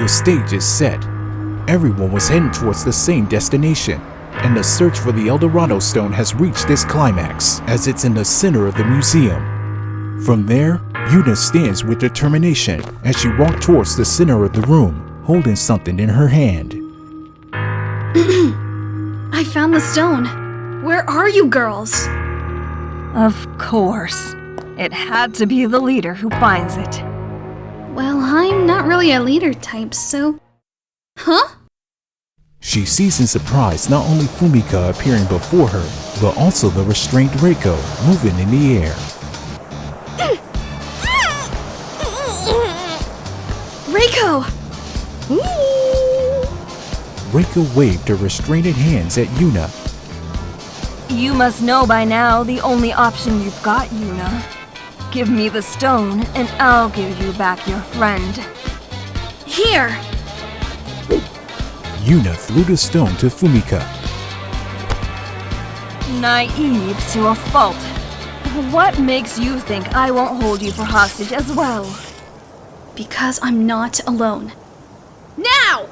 The stage is set. Everyone was heading towards the same destination, and the search for the Eldorado Stone has reached its climax as it's in the center of the museum. From there, Yuna stands with determination as she walks towards the center of the room, holding something in her hand. I found the stone. Where are you girls? Of course. It had to be the leader who finds it. Well, I'm not really a leader type, so... Huh? She sees in surprise not only Fumika appearing before her, but also the restrained Reiko moving in the air. Reiko! Reiko waved her restrained hands at Yuna. You must know by now the only option you've got, Yuna. Give me the stone, and I'll give you back your friend. Here! Yuna threw the stone to Fumika. Naive to a fault. What makes you think I won't hold you for hostage as well? Because I'm not alone. Now!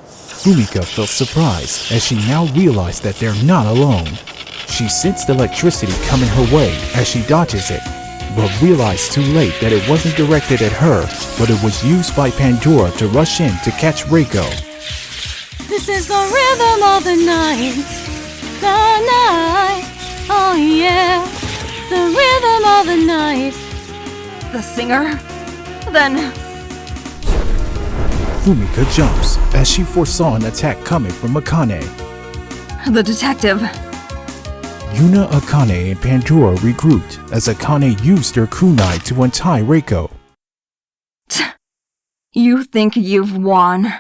Fumika felt surprised as she now realized that they're not alone. She sensed electricity coming her way as she dodges it, but realized too late that it wasn't directed at her, but it was used by Pandora to rush in to catch Reiko. This is the rhythm of the night, oh yeah, the rhythm of the night. The singer? Then... Fumika jumps as she foresaw an attack coming from Akane. the detective. Yuna, Akane, and Pandora regrouped as Akane used her kunai to untie Reiko. You think you've won?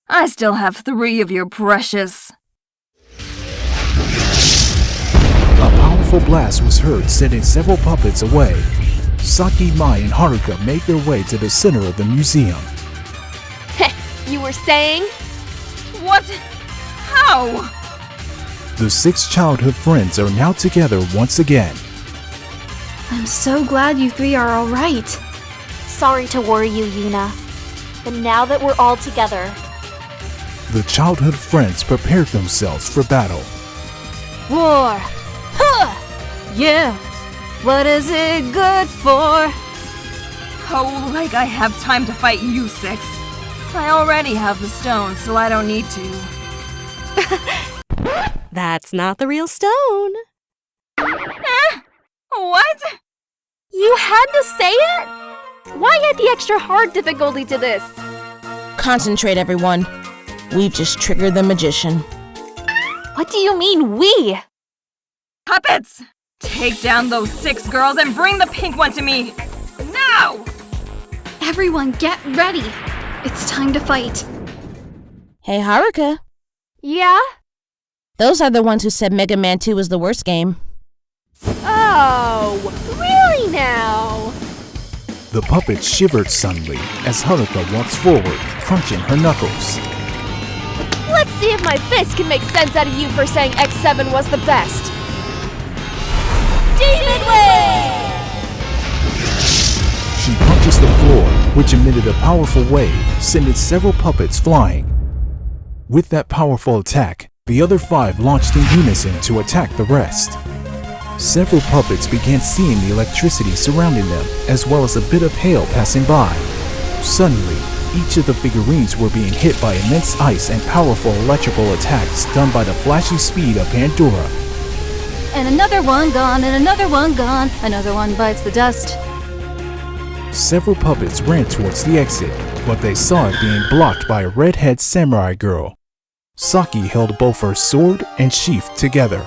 I still have 3 of your precious. A powerful blast was heard, sending several puppets away. Saki, Mai, and Haruka made their way to the center of the museum. You were saying? What? How? The 6 childhood friends are now together once again. I'm so glad you 3 are alright. Sorry to worry you, Yuna. But now that we're all together... The childhood friends prepared themselves for battle. War! Huh! Yeah! What is it good for? Oh, like I have time to fight you 6. I already have the stone, so I don't need to. That's not the real stone. What? You had to say it? Why add the extra hard difficulty to this? Concentrate, everyone. We've just triggered the magician. What do you mean, we? Puppets! Take down those 6 girls and bring the pink one to me! Now! Everyone get ready! It's time to fight. Hey, Haruka. Yeah? Those are the ones who said Mega Man 2 was the worst game. Oh, really now? The puppet shivered suddenly as Haruka walks forward, crunching her knuckles. Let's see if my fist can make sense out of you for saying X7 was the best. Demon Wave! She punches the floor, which emitted a powerful wave, sending several puppets flying. With that powerful attack, the other 5 launched in unison to attack the rest. Several puppets began seeing the electricity surrounding them, as well as a bit of hail passing by. Suddenly, each of the figurines were being hit by immense ice and powerful electrical attacks done by the flashy speed of Pandora. And another one gone, and another one gone. Another one bites the dust. Several puppets ran towards the exit, but they saw it being blocked by a red-haired samurai girl. Saki held both her sword and sheath together.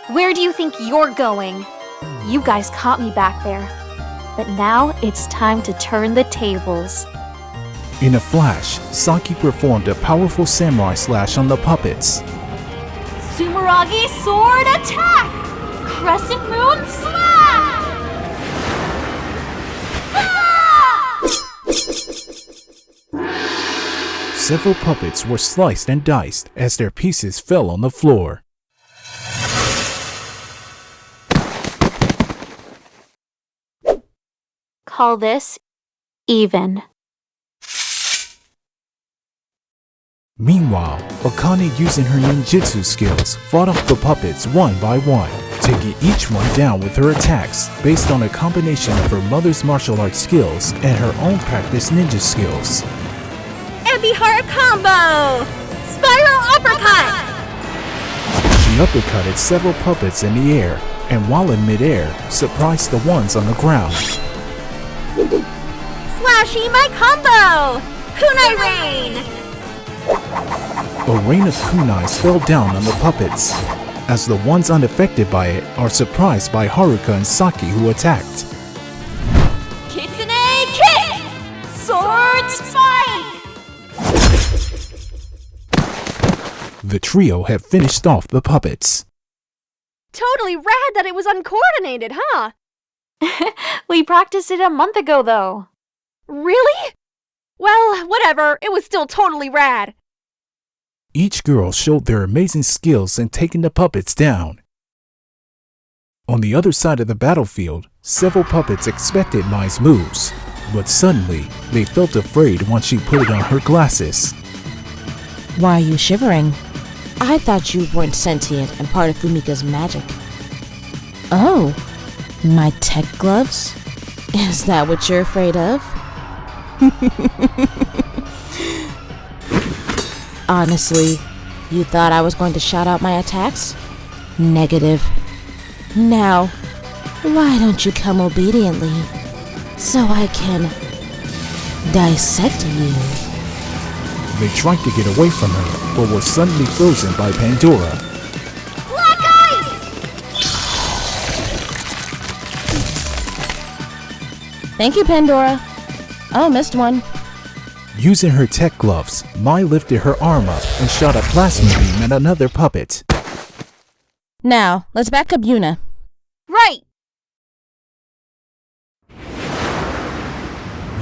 Where do you think you're going? You guys caught me back there. But now it's time to turn the tables. In a flash, Saki performed a powerful samurai slash on the puppets. Sumeragi Sword Attack! Crescent Moon Slash! Ah! Several puppets were sliced and diced as their pieces fell on the floor. call this even. Meanwhile, Akane, using her ninjutsu skills, fought off the puppets one by one, taking each one down with her attacks based on a combination of her mother's martial arts skills and her own practiced ninja skills. Aoharu combo! Spiral uppercut! She uppercutted several puppets in the air, and while in midair, surprised the ones on the ground. Slashy my combo! Kunai rain! A rain of kunais fell down on the puppets, as the ones unaffected by it are surprised by Haruka and Saki, who attacked. Kitsune kick! Sword spike! The trio have finished off the puppets. Totally rad that it was uncoordinated, huh? We practiced it a month ago, though. Really? Well, whatever. It was still totally rad. Each girl showed their amazing skills in taking the puppets down. On the other side of the battlefield, several puppets expected Mai's moves, but suddenly they felt afraid once she put it on her glasses. Why are you shivering? I thought you weren't sentient and part of Fumika's magic. Oh, my tech gloves? Is that what you're afraid of? Honestly, you thought I was going to shout out my attacks? Negative. Now, why don't you come obediently, so I can dissect you? They tried to get away from her, but were suddenly frozen by Pandora. Black ice! Thank you, Pandora. Oh, missed one. Using her tech gloves, Mai lifted her arm up and shot a plasma beam at another puppet. Now, let's back up Yuna. Right!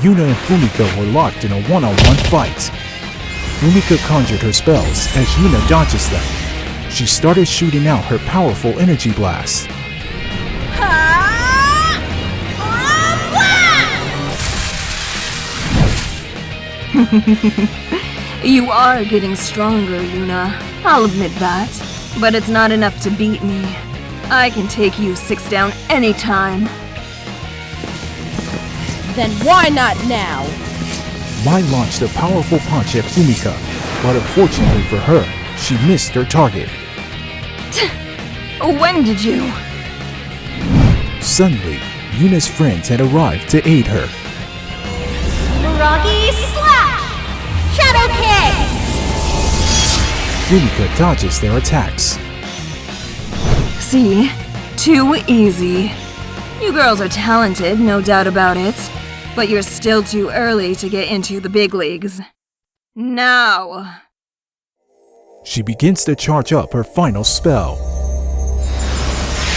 Yuna and Fumika were locked in a one-on-one fight. Fumika conjured her spells as Yuna dodges them. She started shooting out her powerful energy blast. You are getting stronger, Yuna. I'll admit that. But it's not enough to beat me. I can take you 6 down anytime. Then why not now? Mai launched a powerful punch at Fumika, but unfortunately for her, she missed her target. When did you? Suddenly, Yuna's friends had arrived to aid her. Rocky slap! Shadow kick! Fumika dodges their attacks. See? Too easy. You girls are talented, no doubt about it. But you're still too early to get into the big leagues. Now! She begins to charge up her final spell.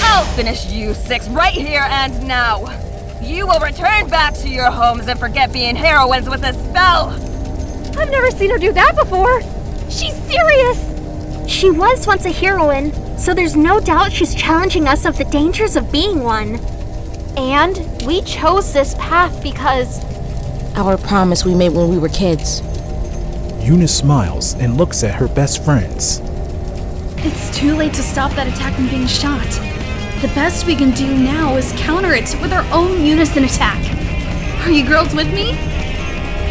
I'll finish you 6 right here and now! You will return back to your homes and forget being heroines with a spell! I've never seen her do that before. She's serious. She was once a heroine, so there's no doubt she's challenging us of the dangers of being one. And we chose this path because Our promise we made when we were kids. Yuna smiles and looks at her best friends. It's too late to stop that attack from being shot. The best we can do now is counter it with our own unison attack. Are you girls with me?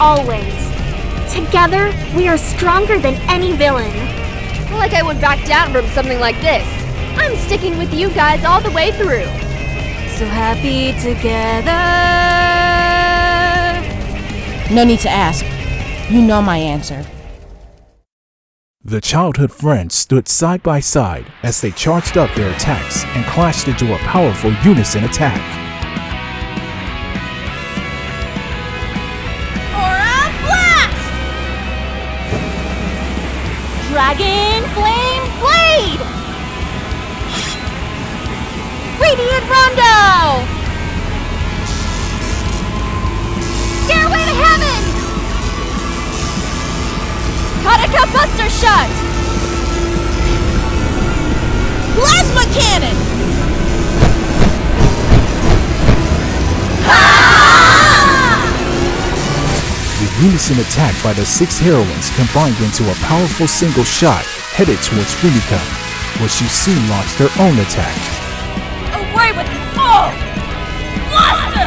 always. Together, we are stronger than any villain. Like I would back down from something like this. I'm sticking with you guys all the way through. So happy together. No need to ask. You know my answer. The childhood friends stood side by side as they charged up their attacks and clashed into a powerful unison attack. Aura Blast! Dragon Flame Blade! Radiant Rondo! Stairway to Heaven! Kataka Buster Shot! Plasma Cannon! Ah! unison attack by the 6 heroines combined into a powerful single shot headed towards Fumika, where she soon launched her own attack. Away with the ball! Blaster!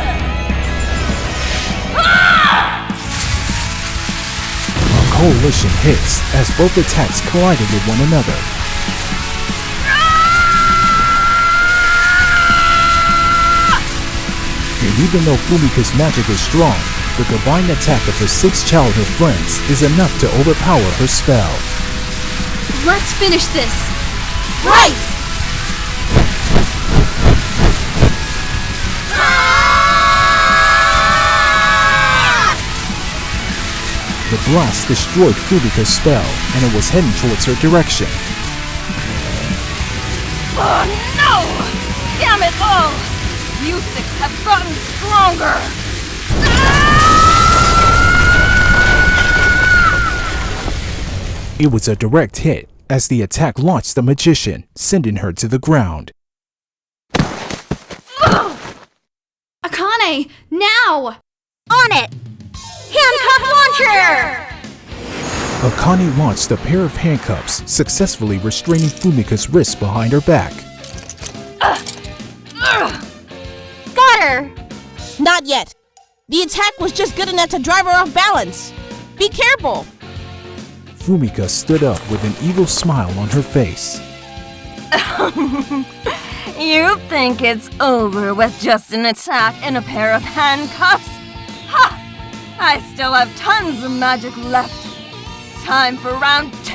A coalition hits as both attacks collided with one another. And even though Fumika's magic is strong, the combined attack of her 6 childhood friends is enough to overpower her spell. Let's finish this! Right! The blast destroyed Fumika's spell, and it was heading towards her direction. Oh no! Damn it all! You 6 have gotten stronger! It was a direct hit, as the attack launched the magician, sending her to the ground. Akane, now! On it! Handcuff launcher! Akane launched a pair of handcuffs, successfully restraining Fumika's wrists behind her back. Got her! Not yet. The attack was just good enough to drive her off balance. Be careful. Fumika stood up with an evil smile on her face. You think it's over with just an attack and a pair of handcuffs? Ha! I still have tons of magic left. Time for round 2!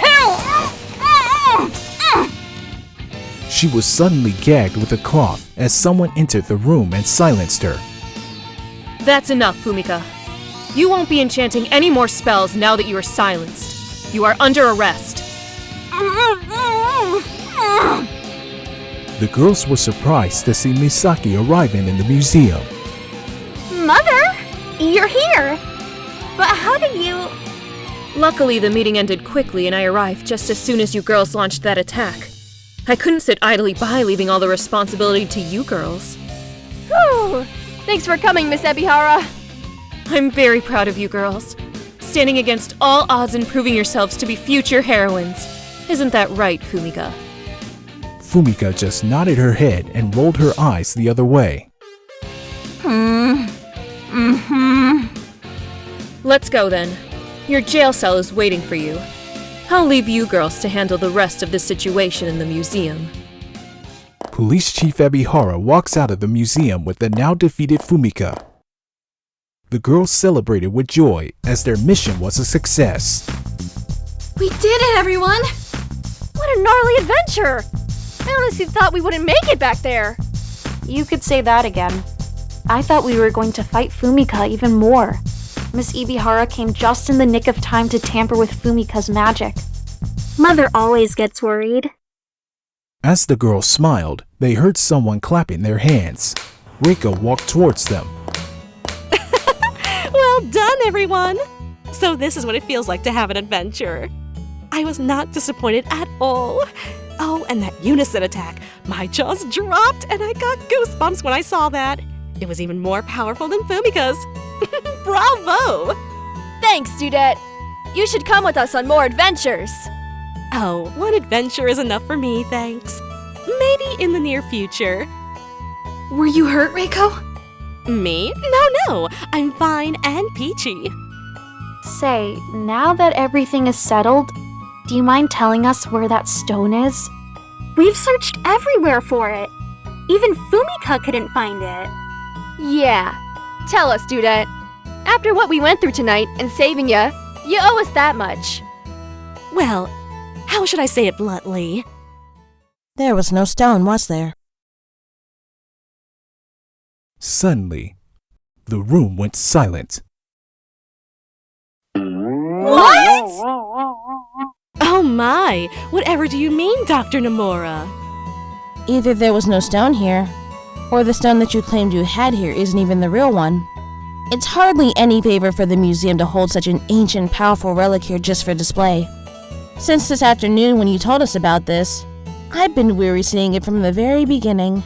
She was suddenly gagged with a cloth as someone entered the room and silenced her. That's enough, Fumika. You won't be enchanting any more spells now that you are silenced. You are under arrest. The girls were surprised to see Misaki arriving in the museum. Mother? You're here! But how did you... Luckily, the meeting ended quickly and I arrived just as soon as you girls launched that attack. I couldn't sit idly by leaving all the responsibility to you girls. Whew! Thanks for coming, Miss Ebihara. I'm very proud of you girls. Standing against all odds and proving yourselves to be future heroines. Isn't that right, Fumika? Fumika just nodded her head and rolled her eyes the other way. Let's go then. Your jail cell is waiting for you. I'll leave you girls to handle the rest of the situation in the museum. Police Chief Aoharu walks out of the museum with the now defeated Fumika. The girls celebrated with joy as their mission was a success. We did it, everyone! What a gnarly adventure! I honestly thought we wouldn't make it back there. You could say that again. I thought we were going to fight Fumika even more. Miss Ibihara came just in the nick of time to tamper with Fumika's magic. Mother always gets worried. As the girls smiled, they heard someone clapping their hands. Reiko walked towards them. Well done, everyone! So this is what it feels like to have an adventure. I was not disappointed at all. Oh, and that unison attack. My jaws dropped and I got goosebumps when I saw that. It was even more powerful than Fumika's. Bravo! Thanks, Dudette. You should come with us on more adventures. Oh, one adventure is enough for me, thanks. Maybe in the near future. Were you hurt, Reiko? Me? No, I'm fine and peachy. Say, now that everything is settled, do you mind telling us where that stone is? We've searched everywhere for it. Even Fumika couldn't find it. Yeah. Tell us, Dudette. After what we went through tonight and saving you owe us that much. Well, how should I say it bluntly? There was no stone, was there? Suddenly, the room went silent. What? Oh my! Whatever do you mean, Dr. Nomura? Either there was no stone here, or the stone that you claimed you had here isn't even the real one. It's hardly any favor for the museum to hold such an ancient, powerful relic here just for display. Since this afternoon when you told us about this, I've been weary seeing it from the very beginning.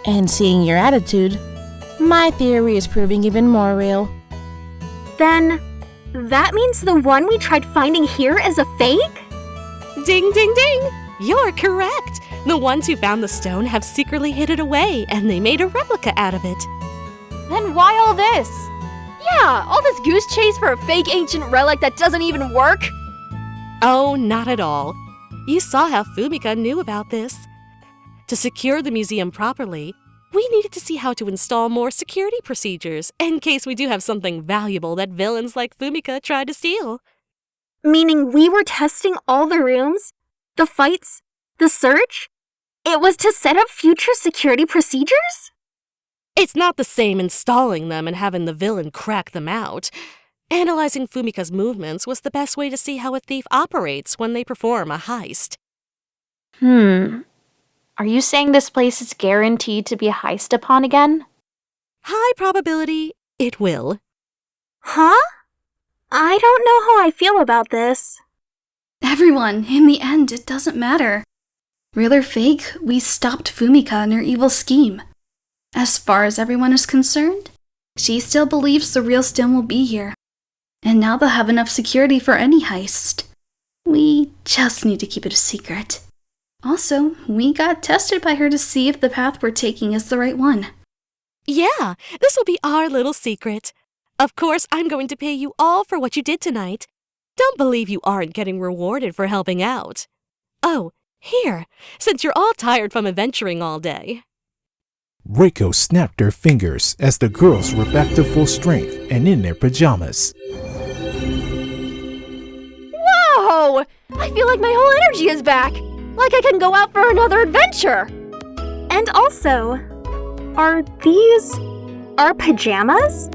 And seeing your attitude, my theory is proving even more real. Then, That means the one we tried finding here is a fake? Ding, ding, ding! You're correct! The ones who found the stone have secretly hid it away, and they made a replica out of it. Then why all this? Yeah, all this goose chase for a fake ancient relic that doesn't even work? Oh, not at all. You saw how Fumika knew about this. To secure the museum properly, we needed to see how to install more security procedures in case we do have something valuable that villains like Fumika tried to steal. Meaning we were testing all the rooms? The fights? The search? It was to set up future security procedures? It's not the same installing them and having the villain crack them out. Analyzing Fumika's movements was the best way to see how a thief operates when they perform a heist. Are you saying this place is guaranteed to be heist upon again? High probability, it will. Huh? I don't know how I feel about this. Everyone, in the end, it doesn't matter. Real or fake, we stopped Fumika and her evil scheme. As far as everyone is concerned, she still believes the real stone will be here. And now they'll have enough security for any heist. We just need to keep it a secret. Also, we got tested by her to see if the path we're taking is the right one. Yeah, this will be our little secret. Of course, I'm going to pay you all for what you did tonight. Don't believe you aren't getting rewarded for helping out. Oh, here, since you're all tired from adventuring all day. Reiko snapped her fingers as the girls were back to full strength and in their pajamas. Whoa! I feel like my whole energy is back. Like I can go out for another adventure. And also, are these our pajamas?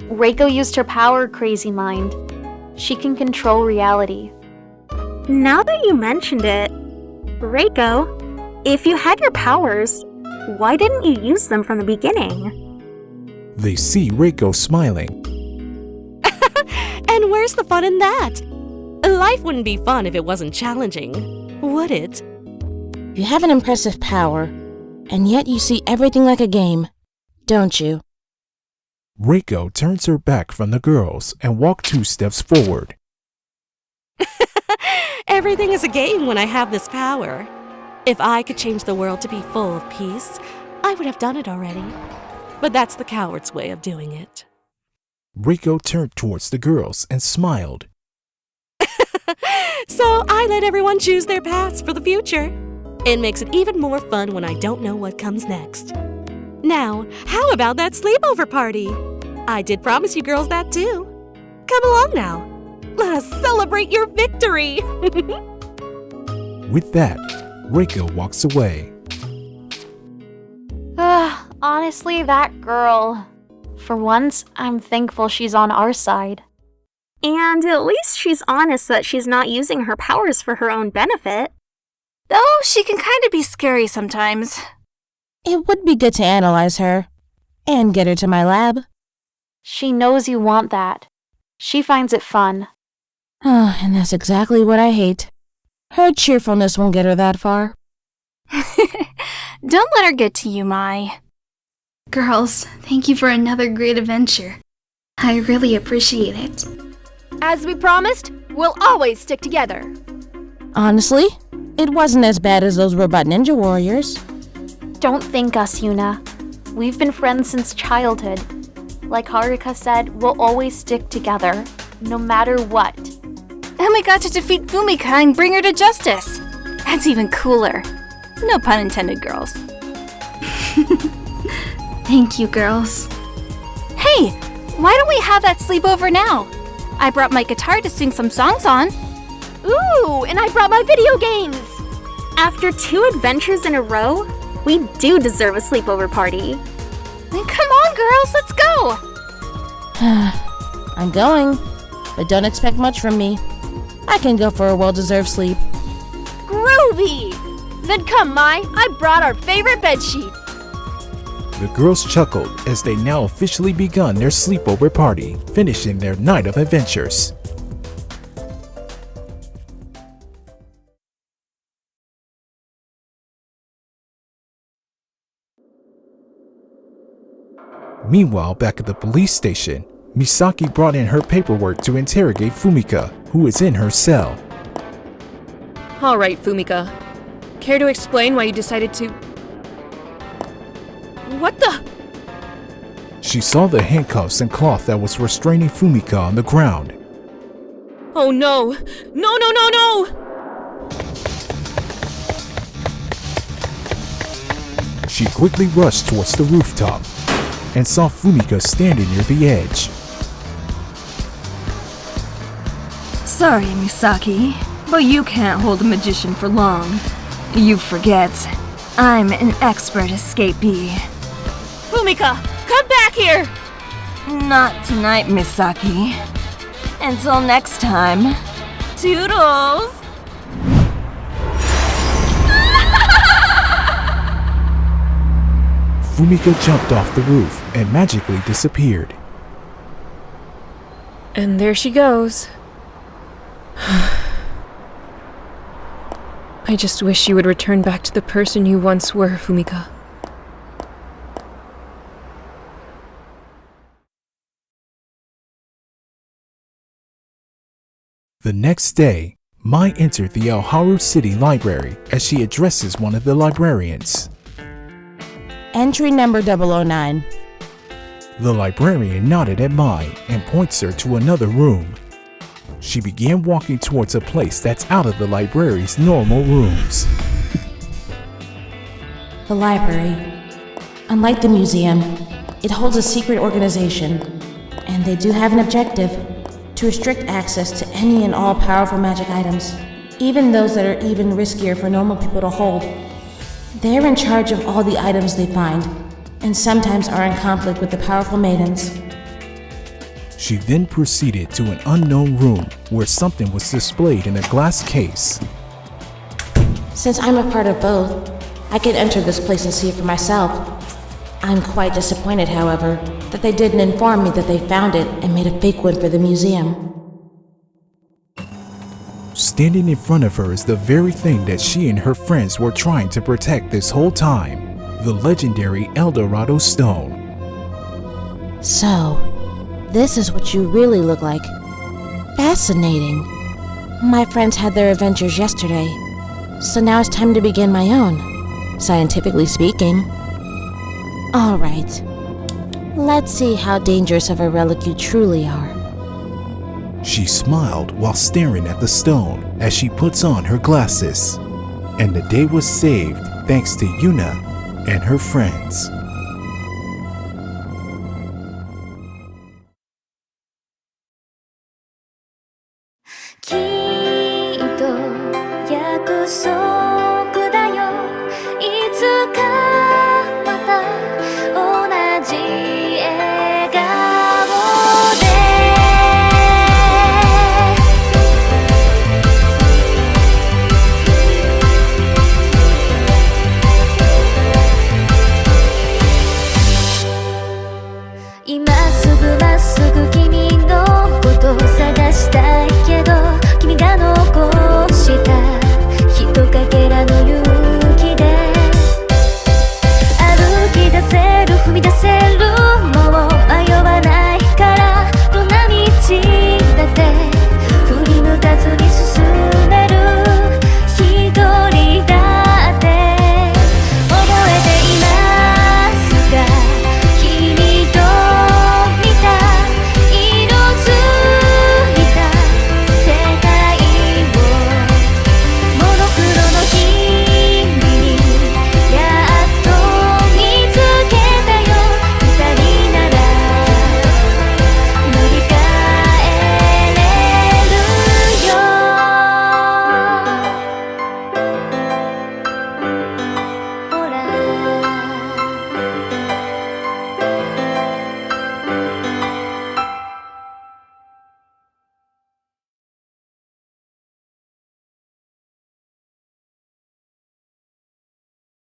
Reiko used her power, crazy mind. She can control reality. Now that you mentioned it, Reiko, if you had your powers, why didn't you use them from the beginning? They see Reiko smiling. And where's the fun in that? Life wouldn't be fun if it wasn't challenging, would it? You have an impressive power, and yet you see everything like a game, don't you? Reiko turns her back from the girls and walks 2 steps forward. Everything is a game when I have this power. If I could change the world to be full of peace, I would have done it already. But that's the coward's way of doing it. Reiko turned towards the girls and smiled. So I let everyone choose their paths for the future. It makes it even more fun when I don't know what comes next. Now, how about that sleepover party? I did promise you girls that too. Come along now. Let us celebrate your victory. With that, Reiko walks away. Honestly, that girl. For once, I'm thankful she's on our side. And at least she's honest that she's not using her powers for her own benefit. Though she can kind of be scary sometimes. It would be good to analyze her and get her to my lab. She knows you want that. She finds it fun. Oh, and that's exactly what I hate. Her cheerfulness won't get her that far. Don't let her get to you, Mai. Girls, thank you for another great adventure. I really appreciate it. As we promised, we'll always stick together. Honestly, it wasn't as bad as those robot ninja warriors. Don't thank us, Yuna. We've been friends since childhood. Like Haruka said, we'll always stick together, no matter what. And we got to defeat Fumika and bring her to justice. That's even cooler. No pun intended, girls. Thank you, girls. Hey, why don't we have that sleepover now? I brought my guitar to sing some songs on. Ooh, and I brought my video games. After 2 adventures in a row, we do deserve a sleepover party. Then come on, girls, let's go. I'm going, but don't expect much from me. I can go for a well-deserved sleep. Groovy! Then come, Mai. I brought our favorite bedsheet. The girls chuckled as they now officially begun their sleepover party, finishing their night of adventures. Meanwhile, back at the police station, Misaki brought in her paperwork to interrogate Fumika, who is in her cell. Alright, Fumika. Care to explain why you decided to... What the... She saw the handcuffs and cloth that was restraining Fumika on the ground. Oh no! No, no, no, no! She quickly rushed towards the rooftop and saw Fumika standing near the edge. Sorry, Misaki, but you can't hold a magician for long. You forget, I'm an expert escapee. Fumika, come back here! Not tonight, Misaki. Until next time, toodles! Fumika jumped off the roof and magically disappeared. And there she goes. I just wish you would return back to the person you once were, Fumika. The next day, Mai entered the Aoharu City library as she addresses one of the librarians. Entry number 009. The librarian nodded at Mai and points her to another room. She began walking towards a place that's out of the library's normal rooms. The library. Unlike the museum, it holds a secret organization, and they do have an objective: to restrict access to any and all powerful magic items, even those that are even riskier for normal people to hold. They're in charge of all the items they find, and sometimes are in conflict with the powerful maidens. She then proceeded to an unknown room where something was displayed in a glass case. Since I'm a part of both, I can enter this place and see it for myself. I'm quite disappointed, however, that they didn't inform me that they found it and made a fake one for the museum. Standing in front of her is the very thing that she and her friends were trying to protect this whole time, the legendary El Dorado Stone. So, this is what you really look like. Fascinating. My friends had their adventures yesterday, so now it's time to begin my own, scientifically speaking. Alright, let's see how dangerous of a relic you truly are. She smiled while staring at the stone as she puts on her glasses. And the day was saved thanks to Yuna and her friends. "きっと約束